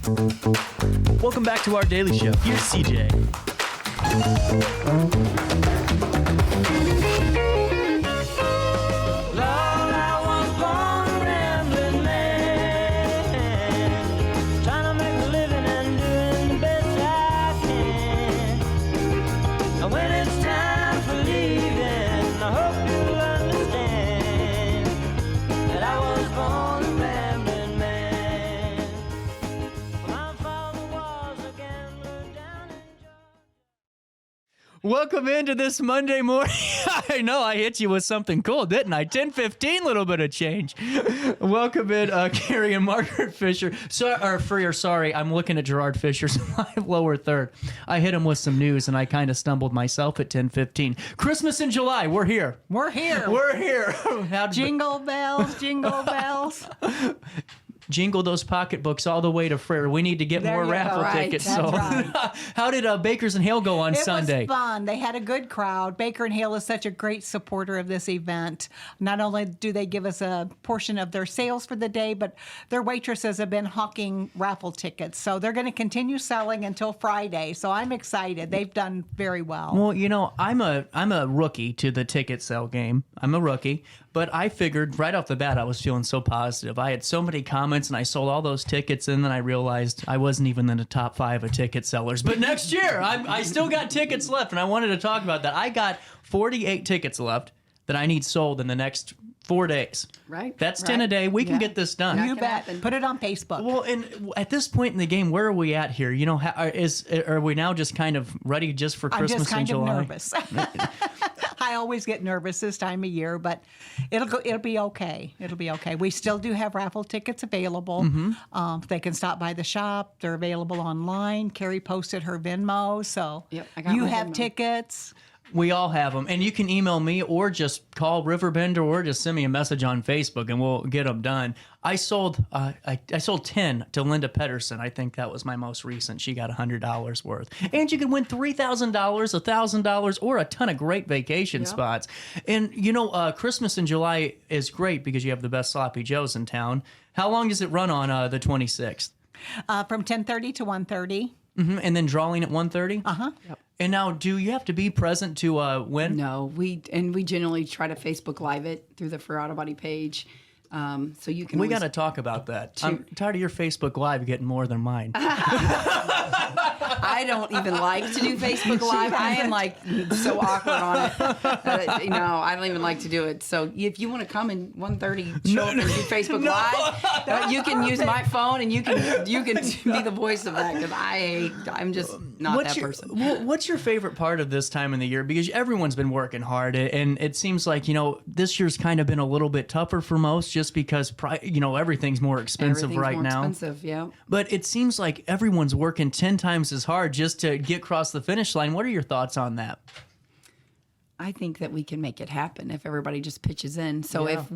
Welcome back to our daily show. Here's CJ. Welcome into this Monday morning. I know I hit you with something cool, didn't I? 10:15, little bit of change. Welcome in, Carrie and Margaret Fisher. Freer, sorry, I'm looking at Gerard Fisher's lower third. I hit him with some news, and I kind of stumbled myself at 10:15. Christmas in July. We're here. We're here. We're here. Jingle bells, jingle bells. Jingle those pocketbooks all the way to Freer. We need to get more raffle tickets. That's right. How did Bakers and Hale go on Sunday? It was fun. They had a good crowd. Baker and Hale is such a great supporter of this event. Not only do they give us a portion of their sales for the day, but their waitresses have been hawking raffle tickets. So they're going to continue selling until Friday. So I'm excited. They've done very well. Well, you know, I'm a rookie to the ticket sale game. I'm a rookie. But I figured right off the bat I was feeling so positive. I had so many comments and I sold all those tickets, and then I realized I wasn't even in the top 5 of ticket sellers. But next year, I still got tickets left, and I wanted to talk about that. I got 48 tickets left that I need sold in the next 4 days. Right. That's 10 a day. We can get this done. You bet. Put it on Facebook. Well, and at this point in the game, where are we at here? You know, are we now just kind of ready just for Christmas in July? I'm just kind of nervous. I always get nervous this time of year, but it'll be okay. It'll be okay. We still do have raffle tickets available. They can stop by the shop. They're available online. Carrie posted her Venmo, so you have Venmo. Tickets. We all have them, and you can email me or just call RiverBender or just send me a message on Facebook, and we'll get them done. I sold I sold 10 to Linda Pedersen. I think that was my most recent. She got $100 worth, and you can win $3,000, $1,000, or a ton of great vacation spots. And you know, Christmas in July is great because you have the best sloppy joes in town. How long does it run on the 26th? From 10:30 to 1:30. And then drawing at 1:30? Yep. And now, do you have to be present to win? No, we generally try to Facebook Live it through the Freer Auto Body page, so you can. We got to talk about that. I'm tired of your Facebook Live getting more than mine. I don't even like to do Facebook Live. I am like so awkward on it. I don't even like to do it. So if you want to come in 1:30, show up and do Facebook Live, you can use my phone and you can be the voice of that because I'm just not that person. What's your favorite part of this time of the year? Because everyone's been working hard, and it seems like this year's kind of been a little bit tougher for most, just because everything's more expensive right now. Expensive, yeah. But it seems like everyone's working 10 times as hard just to get across the finish line. What are your thoughts on that? I think that we can make it happen if everybody just pitches in. So if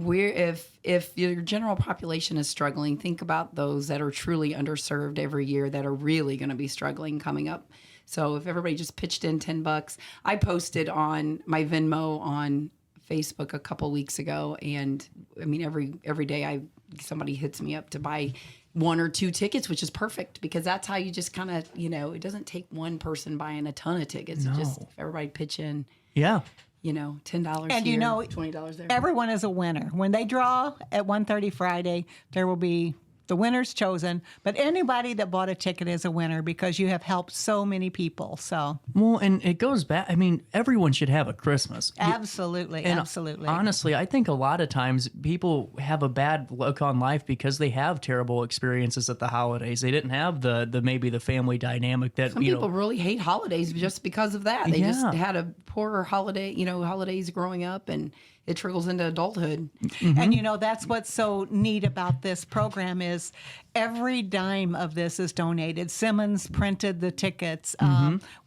your general population is struggling, think about those that are truly underserved every year that are really going to be struggling coming up. So if everybody just pitched in $10, I posted on my Venmo on Facebook a couple weeks ago, and I mean every day somebody hits me up to buy 1 or 2 tickets, which is perfect because that's how you just kind of it doesn't take one person buying a ton of tickets. No. Just if everybody pitch in. Yeah. $10 and here, $20 there. Everyone is a winner. When they draw at 1:30 Friday, there will be the winners chosen, but anybody that bought a ticket is a winner because you have helped so many people. So well, and it goes back. I mean, everyone should have a Christmas. Absolutely, and absolutely. Honestly, I think a lot of times people have a bad look on life because they have terrible experiences at the holidays. They didn't have the maybe the family dynamic that some people really hate holidays just because of that. They just had a poorer holidays growing up, and it trickles into adulthood. And that's what's so neat about this program is every dime of this is donated. Simmons printed the tickets.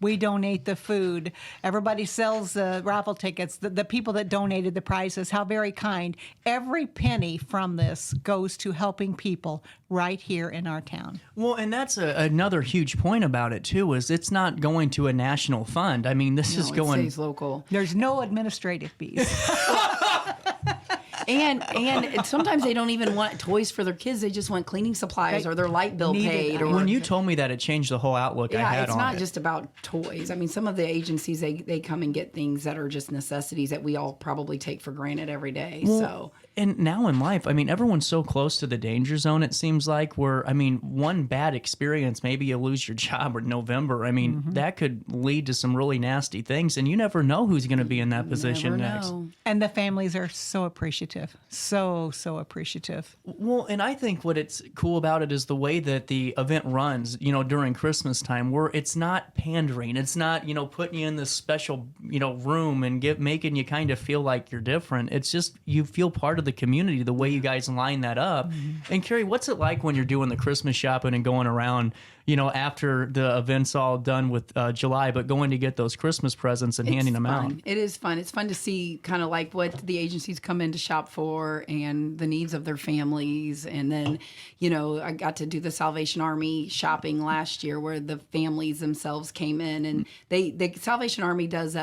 We donate the food. Everybody sells the raffle tickets. The people that donated the prizes, how very kind. Every penny from this goes to helping people right here in our town. Well, and that's another huge point about it, too, is it's not going to a national fund. I mean, this is going... It stays local. There's no administrative fees. And sometimes they don't even want toys for their kids. They just want cleaning supplies or their light bill paid. Or When you told me that, it changed the whole outlook I had it's on not it. just about toys. I mean, some of the agencies, they come and get things that are just necessities that we all probably take for granted every day. So. And now in life, I mean, everyone's so close to the danger zone, it seems like, where, I mean, one bad experience, maybe you lose your job in November. I mean, that could lead to some really nasty things, and you never know who's going to be in that position next. And the families are so appreciative. So appreciative. Well, and I think what it's cool about it is the way that the event runs, during Christmas time, where it's not pandering. It's not, putting you in this special, room and making you kind of feel like you're different. It's just you feel part of the community the way you guys line that up. And Carrie, what's it like when you're doing the Christmas shopping and going around, after the event's all done with July, but going to get those Christmas presents and handing them out? It is fun. It's fun to see kind of like what the agencies come in to shop for and the needs of their families. And then, I got to do the Salvation Army shopping last year where the families themselves came in, and the Salvation Army does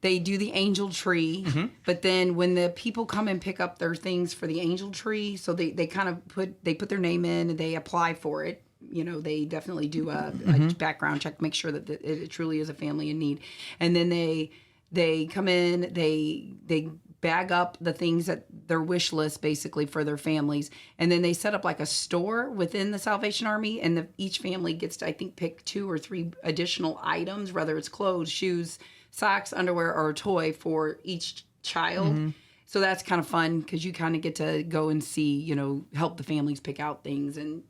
they do the angel tree, but then when the people come and pick up their things for the angel tree, so they kind of put their name in and they apply for it. They definitely do a background check, make sure that it truly is a family in need. And then they come in, they bag up the things that their wish list basically for their families. And then they set up like a store within the Salvation Army, and each family gets to, I think, pick 2 or 3 additional items, whether it's clothes, shoes, socks, underwear, or a toy for each child. So that's kind of fun because you kind of get to go and see, help the families pick out things, and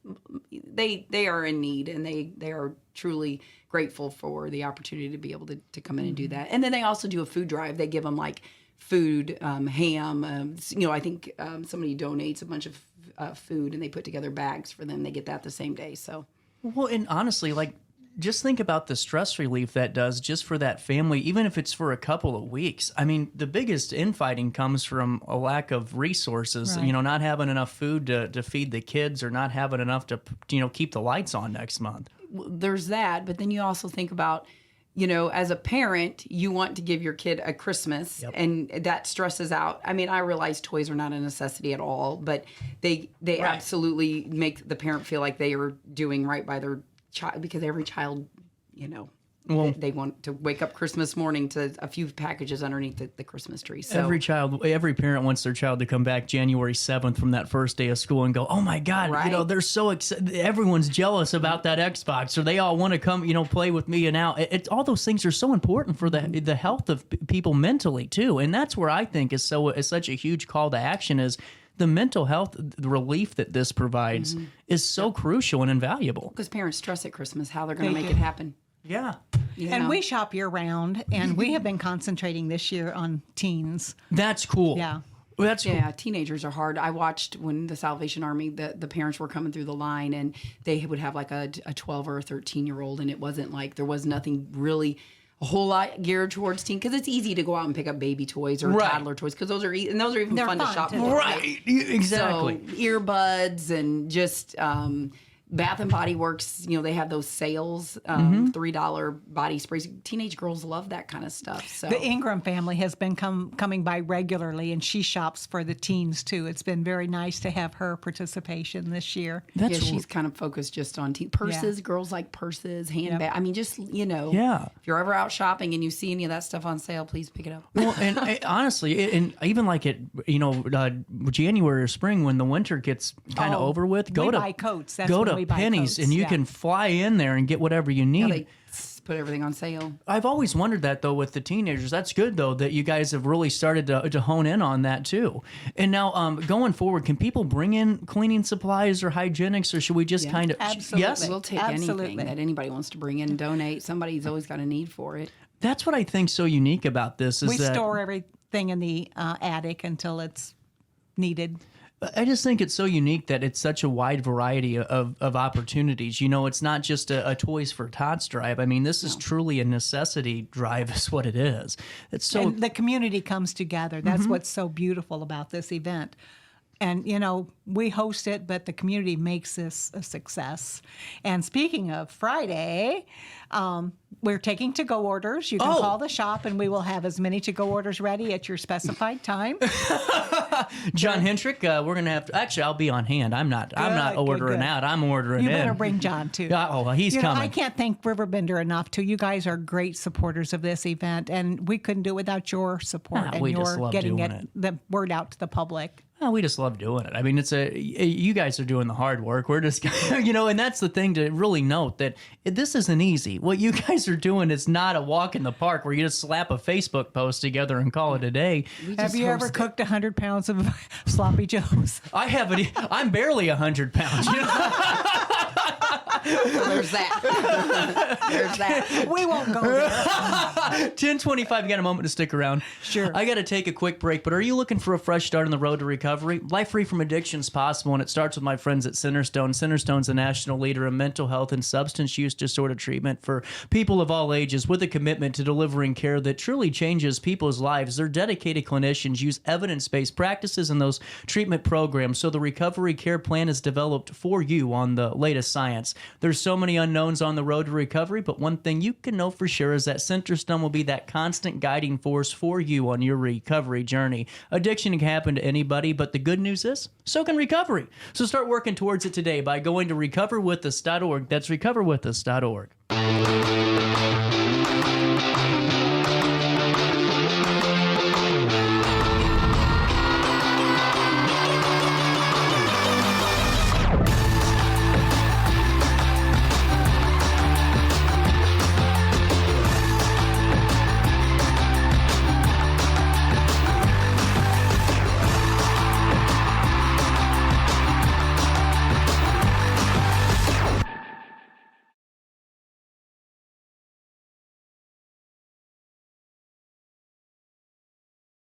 they are in need, and they are truly grateful for the opportunity to be able to come in and do that. And then they also do a food drive. They give them like food, ham. I think somebody donates a bunch of food, and they put together bags for them. They get that the same day. So, well, and honestly, just think about the stress relief that does just for that family, even if it's for a couple of weeks. I mean, the biggest infighting comes from a lack of resources, Right. Not having enough food to feed the kids, or not having enough to, keep the lights on next month. there's that. But then you also think about, as a parent, you want to give your kid a Christmas, and that stresses out. I mean, I realize toys are not a necessity at all, but they Right. absolutely make the parent feel like they are doing right by their child, because every child, they want to wake up Christmas morning to a few packages underneath the Christmas tree. So Every parent wants their child to come back January 7th from that first day of school and go, oh my God, Right. they're so excited. Everyone's jealous about that Xbox, or they all want to come, play with me. And now all those things are so important for the health of people mentally too. And that's where I think is such a huge call to action is the mental health the relief that this provides is so crucial and invaluable. because parents stress at Christmas how they're going to make it happen. Yeah. And we shop year round, and we have been concentrating this year on teens. That's cool. Yeah. That's cool. Yeah, teenagers are hard. I watched when the Salvation Army, the parents were coming through the line, and they would have like a 12 or a 13-year-old, and it wasn't like there was nothing really a whole lot geared towards teen, because it's easy to go out and pick up baby toys or Right. toddler toys, because those are even They're fun to fun, shop too. for. Right. Exactly. So earbuds and just Bath and Body Works, they have those sales, $3 body sprays. Teenage girls love that kind of stuff. So The Ingram family has been coming by regularly, and she shops for the teens too. It's been very nice to have her participation this year. she's kind of focused just on purses. Girls like purses, handbags. I mean, just Yeah. If you're ever out shopping and you see any of that stuff on sale, please pick it up. Well, and honestly, and even like it, January or spring when the winter gets kind of over with, we buy coats. That's go when to we buy Penny's, coats, and you yeah. can fly in there and get whatever you need. They put everything on sale. I've always wondered that though with the teenagers. That's good though that you guys have really started to hone in on that too. And now going forward, can people bring in cleaning supplies or hygienics, or should we just kind of Absolutely. yes? We'll take Absolutely. anything that anybody wants to bring in and donate. Somebody's always got a need for it. That's what I think so unique about this is We that store everything in the attic until it's needed. I just think it's so unique that it's such a wide variety of opportunities. It's not just a Toys for Tots drive. I mean, this is truly a necessity drive is what it is. It's so And the community comes together. That's what's so beautiful about this event. And, we host it, but the community makes this a success. And speaking of Friday, we're taking to-go orders. You can call the shop, and we will have as many to-go orders ready at your specified time. John Hendrick, we're going to have to... Actually, I'll be on hand. I'm not ordering out. I'm ordering in. You better bring John, too. He's coming. I can't thank RiverBender enough, too. You guys are great supporters of this event, and we couldn't do it without your support and we just your love getting doing the word out to the public. Oh, we just love doing it. I mean, you guys are doing the hard work. We're just, and that's the thing to really note, that this isn't easy. What you guys are doing is not a walk in the park where you just slap a Facebook post together and call it a day. Have you ever cooked 100 pounds of sloppy joes? I haven't. I'm barely 100 pounds. There's that. There's that. We won't go there. 10:25. You got a moment to stick around. Sure. I got to take a quick break, but are you looking for a fresh start on the road to recovery? Life free from addiction is possible, and it starts with my friends at Centerstone. Centerstone's a national leader in mental health and substance use disorder treatment for people of all ages, with a commitment to delivering care that truly changes people's lives. Their dedicated clinicians use evidence-based practices in those treatment programs, so the recovery care plan is developed for you on the latest science. There's so many unknowns on the road to recovery, but one thing you can know for sure is that Centerstone will be that constant guiding force for you on your recovery journey. Addiction can happen to anybody, but the good news is, so can recovery. So start working towards it today by going to recoverwithus.org. That's recoverwithus.org.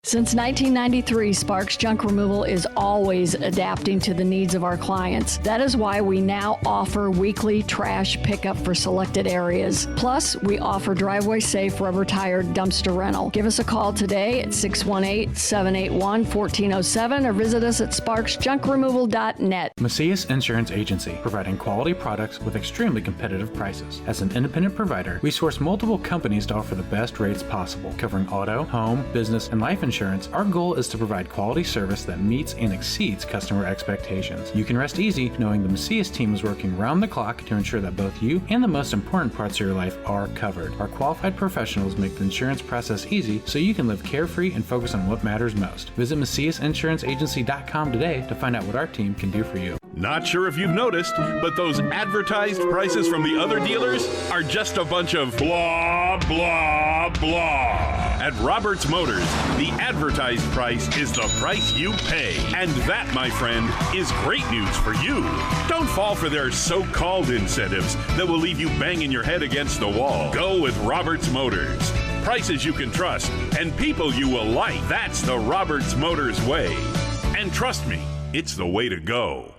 Since 1993, Sparks Junk Removal is always adapting to the needs of our clients. That is why we now offer weekly trash pickup for selected areas. Plus, we offer driveway-safe rubber-tired dumpster rental. Give us a call today at 618-781-1407 or visit us at sparksjunkremoval.net. Macias Insurance Agency, providing quality products with extremely competitive prices. As an independent provider, we source multiple companies to offer the best rates possible, covering auto, home, business, and life insurance. Our goal is to provide quality service that meets and exceeds customer expectations. You can rest easy knowing the Macias team is working round the clock to ensure that both you and the most important parts of your life are covered. Our qualified professionals make the insurance process easy so you can live carefree and focus on what matters most. Visit MaciasInsuranceAgency.com today to find out what our team can do for you. Not sure if you've noticed, but those advertised prices from the other dealers are just a bunch of blah, blah, blah. At Roberts Motors, the advertised price is the price you pay. And that, my friend, is great news for you. Don't fall for their so-called incentives that will leave you banging your head against the wall. Go with Roberts Motors. Prices you can trust and people you will like. That's the Roberts Motors way. And trust me, it's the way to go.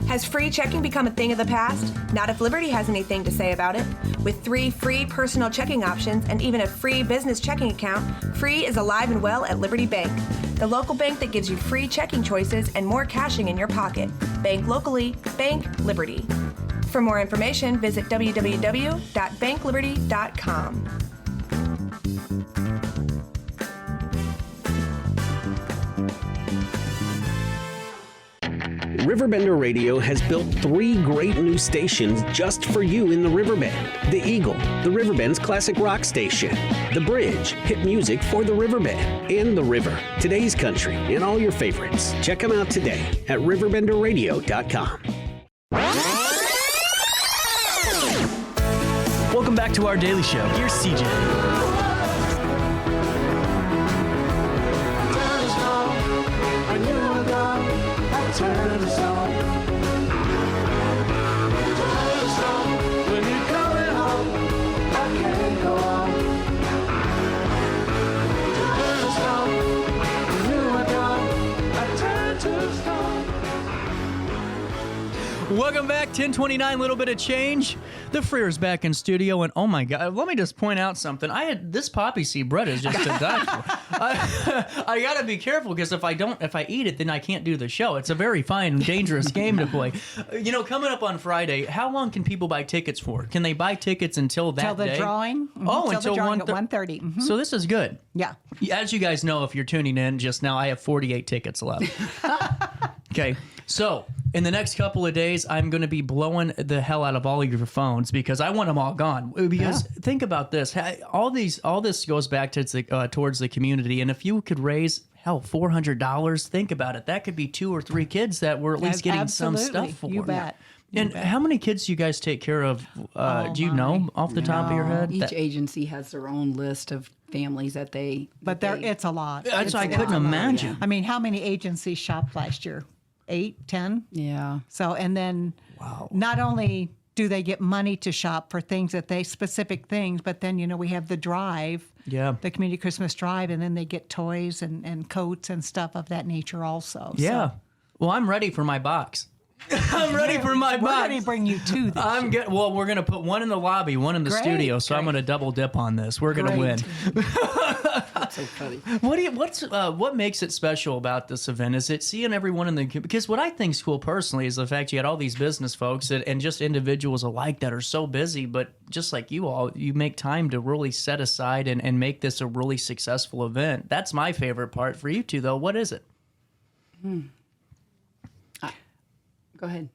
Has free checking become a thing of the past? Not if Liberty has anything to say about it. With 3 free personal checking options and even a free business checking account, free is alive and well at Liberty Bank, the local bank that gives you free checking choices and more cashing in your pocket. Bank locally, bank Liberty. For more information, visit www.bankliberty.com. RiverBender Radio has built 3 great new stations just for you in the Riverbend. The Eagle, the Riverbend's classic rock station. The Bridge, hit music for the Riverbend. And The River, today's country, and all your favorites. Check them out today at RiverBender.com. Welcome back to our daily show. Here's CJ. Welcome back. 1029, little bit of change. The Freer's back in studio, and oh my God, let me just point out something. This poppy seed bread is just to die for. I gotta be careful because if I eat it, then I can't do the show. It's a very fine, dangerous game to play. Coming up on Friday, how long can people buy tickets for? Can they buy tickets until that day? Until the drawing. Until the drawing at 1:30. Mm-hmm. So this is good. Yeah. As you guys know, if you're tuning in just now, I have 48 tickets left. Okay. So in the next couple of days, I'm going to be blowing the hell out of all of your phones because I want them all gone. Because think about this. All this goes back to towards the community. And if you could raise, $400, think about it. That could be 2 or 3 kids that we're at least getting some stuff for. You bet. And how many kids do you guys take care of? Do you know off the top of your head? Each agency has their own list of families that they... It's a lot. That's I couldn't imagine. I mean, how many agencies shopped last year? 8, 10? Yeah. So, and then not only do they get money to shop for specific things, but then, we have the drive, the community Christmas drive, and then they get toys and coats and stuff of that nature also. Yeah. So. Well, I'm ready for my box. I'm ready for my box. We're going to bring you 2 this year. We're going to put one in the lobby, one in the studio, so I'm going to double dip on this. We're going to win. That's so funny. What makes it special about this event? Is it seeing everyone because what I think is cool personally is the fact you had all these business folks and just individuals alike that are so busy, but just like you all, you make time to really set aside and make this a really successful event. That's my favorite part. For you two, though, what is it? Go ahead.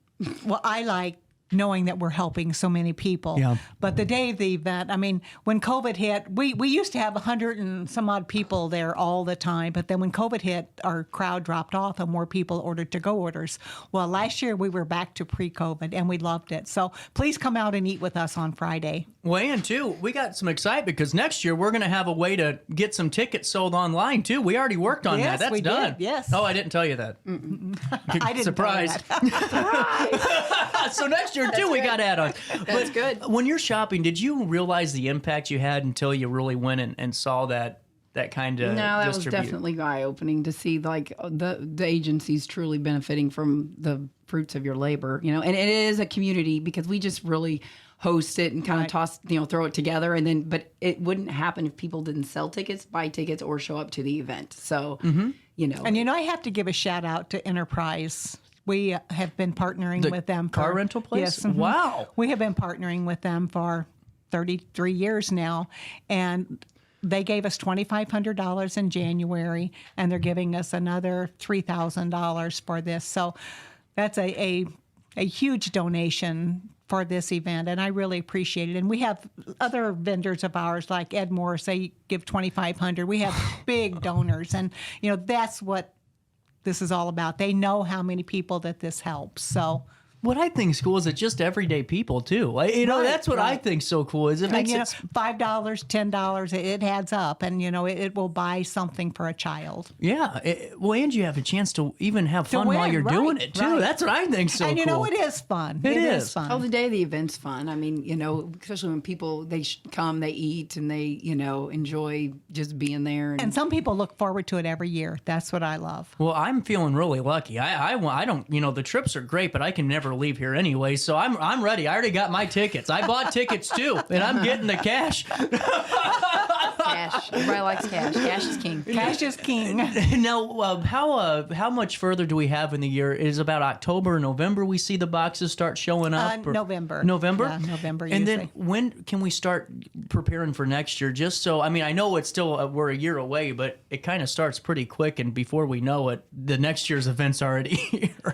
Well, I like knowing that we're helping so many people. Yeah. But the day of the event, I mean, when COVID hit, we used to have 100 and some odd people there all the time. But then when COVID hit, our crowd dropped off and more people ordered to-go orders. Well, last year we were back to pre-COVID and we loved it. So please come out and eat with us on Friday. Well, and too, we got some excitement because next year we're going to have a way to get some tickets sold online too. We already worked on that. That's we done. Did. Yes. Oh, I didn't tell you that. I didn't Surprise. Tell you that. So next year too, we got add-on. That's good. When you're shopping, did you realize the impact you had until you really went and saw that kind of that was definitely eye-opening to see the agencies truly benefiting from the fruits of your labor, and it is a community because we just really host it and kind of toss, throw it together. And then, but it wouldn't happen if people didn't sell tickets, buy tickets, or show up to the event. So, And I have to give a shout out to Enterprise. We have been partnering with them. Car rental place? Yes. Mm-hmm. Wow. We have been partnering with them for 33 years now. And they gave us $2,500 in January, and they're giving us another $3,000 for this. So that's a huge donation for this event, and I really appreciate it. And we have other vendors of ours like Ed Morris. They give $2,500. We have big donors, and that's what this is all about. They know how many people that this helps. So what I think is cool is it's just everyday people too. That's what I think so cool is it makes it $5, $10, it adds up, and it will buy something for a child. Yeah, and you have a chance to even have fun while you're doing it too. Right. That's what I think so and cool. It is fun. It is fun. Oh, the day of the event's fun. I mean, especially when people come, they eat, and they enjoy just being there. And some people look forward to it every year. That's what I love. Well, I'm feeling really lucky. I don't the trips are great, but I can never leave here anyway, so I'm ready. I already got my tickets. I bought tickets too, and I'm getting the cash. Cash. Everybody likes cash. Cash is king. Cash is king. Now, how much further do we have in the year? Is about October or November we see the boxes start showing up? November. November? Yeah, November and usually. then when can we start preparing for next year? Just so, I know it's still, we're a year away, but it kind of starts pretty quick, and before we know it, the next year's event's already here.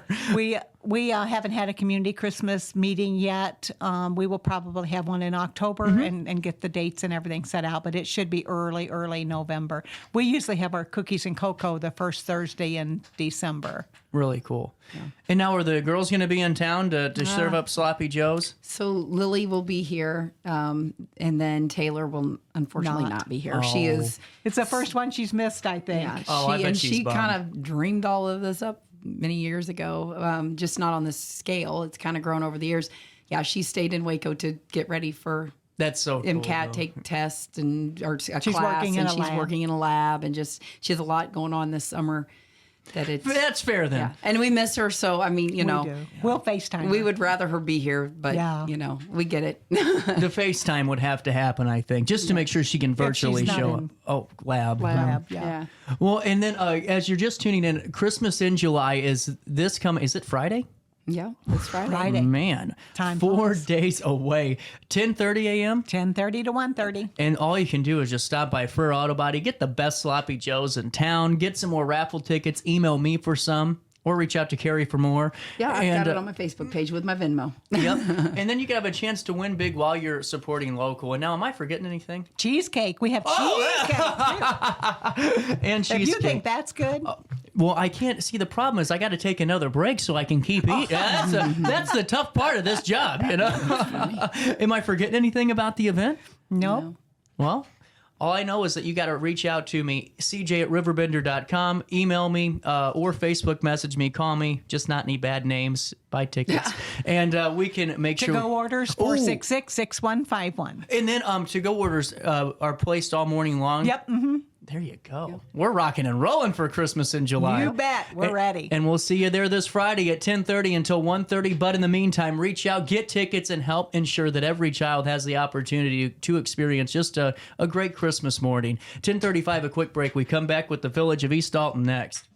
We haven't had a community Christmas meeting yet. We will probably have one in October and get the dates and everything set out, but it should be early November. We usually have our cookies and cocoa the first Thursday in December. Really cool. Yeah. And now are the girls going to be in town to serve up sloppy joes? So Lily will be here, and then Taylor will unfortunately not be here. She is. It's the first one she's missed, I think. Yeah, she kind of dreamed all of this up many years ago, just not on this scale. It's kind of grown over the years. Yeah, she stayed in Waco to get ready for that's so cool, MCAT, take tests or a she's class, working in and a she's lab. Working in a lab, and she has a lot going on this summer. that it's. That's fair then. Yeah. And we miss her, so I mean, We do. We'll FaceTime we her. would rather her be here, but Yeah. we get it. The FaceTime would have to happen, I think, just to make sure she can virtually not show in up. Oh, lab. Lab, yeah. Well, and then as you're just tuning in, Christmas in July is this coming. Is it Friday? Yeah, that's Friday. Friday. Man, Time 4 flies. days away. 10:30 a.m. 10:30 to 1:30. And all you can do is just stop by Freer Auto Body, get the best sloppy joes in town, get some more raffle tickets, email me for some, or reach out to Carrie for more. Yeah, I've and, got it on my Facebook page with my Venmo. Yep. And then you can have a chance to win big while you're supporting local. And now, am I forgetting anything? Cheesecake. We have cheesecake. And If cheesecake. you think that's good, Well, I can't see. The problem is I got to take another break so I can keep eating. That's the tough part of this job, you know. Am I forgetting anything about the event? no. Well, all I know is that you got to reach out to me, CJ at RiverBender.com, email me, or Facebook message me, call me, just not any bad names, buy tickets. And we can make sure. To-go orders, 466-6151. And then to-go orders are placed all morning long. Yep. Mm-hmm. There you go. We're rocking and rolling for Christmas in July. You bet. We're ready. And we'll see you there this Friday at 10:30 until 1:30. But in the meantime, reach out, get tickets, and help ensure that every child has the opportunity to experience just a great Christmas morning. 10:35, a quick break. We come back with the Village of East Dalton next.